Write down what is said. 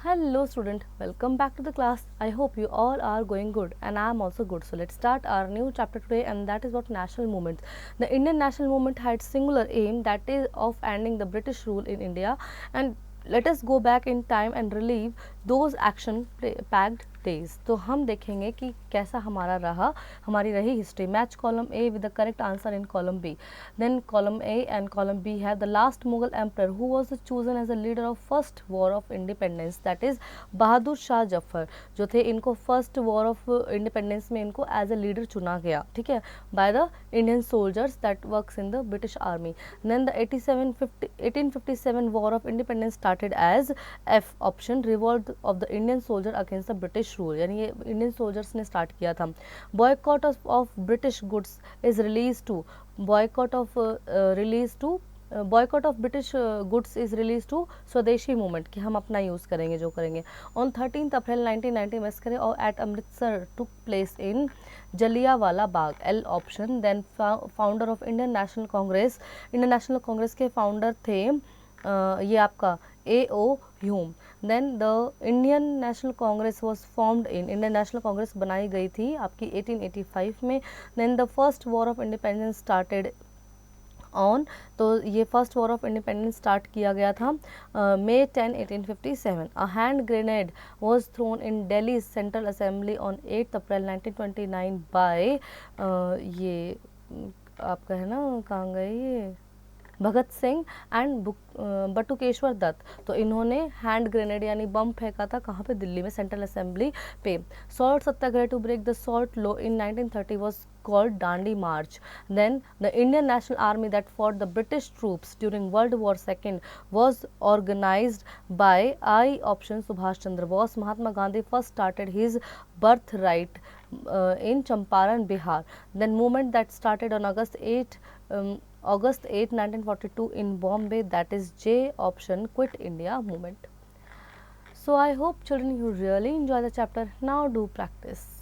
Hello student, welcome back to the class. I hope you all are going good and I am also good. So let's start our new chapter today, and that is about national movements. The Indian national movement had singular aim, that is of ending the British rule in India, and let us go back in time and relive those action packed days. तो हम देखेंगे कि कैसा हमारी रही history. Match column A with the correct answer in column B. Then column A and column B have the last Mughal emperor who was chosen as a leader of first war of independence, that is Bahadur Shah Zafar जो थे. इनको first war of independence में इनको as a leader चुना गया, ठीक है, by the Indian soldiers that works in the British army. Then the 1857 war of independence started as F option, revolt of the Indian soldier against the British rule, यानी ये Indian soldiers ने start किया था. Boycott of British goods is release to, boycott of British goods is release to Swadeshi movement, कि हम अपना use करेंगे जो करेंगे. ऑन 13 अप्रैल 1990 मस्करे और at Amritsar took place in Jallianwala Bagh, L option. Then founder of Indian National Congress के founder थे ये आपका A.O. Hume. Then the Indian National Congress was formed in, Indian National Congress बनाई गई थी आपकी 1885 में. Then the first war of independence started on, तो ये first war of independence start किया गया था May 10, 1857. A hand grenade was thrown in Delhi central assembly on 8 April 1929 by ये आपका है ना, कहाँ गए ये, भगत सिंह एंड बटुकेश्वर दत्त. तो इन्होंने हैंड ग्रेनेड यानी बम फेंका था कहाँ पे, दिल्ली में सेंट्रल असेंबली पे. Salt Satyagraha to break the salt law in 1930 was called Dandi March. Then the Indian National Army that fought the British troops during World War II was organized by I option Subhash Chandra Bose. Mahatma Gandhi first started his birthright in Champaran, Bihar. Then movement that started on August 8, 1942 in Bombay, that is J option, Quit India movement. So I hope children you really enjoy the chapter. Now do practice.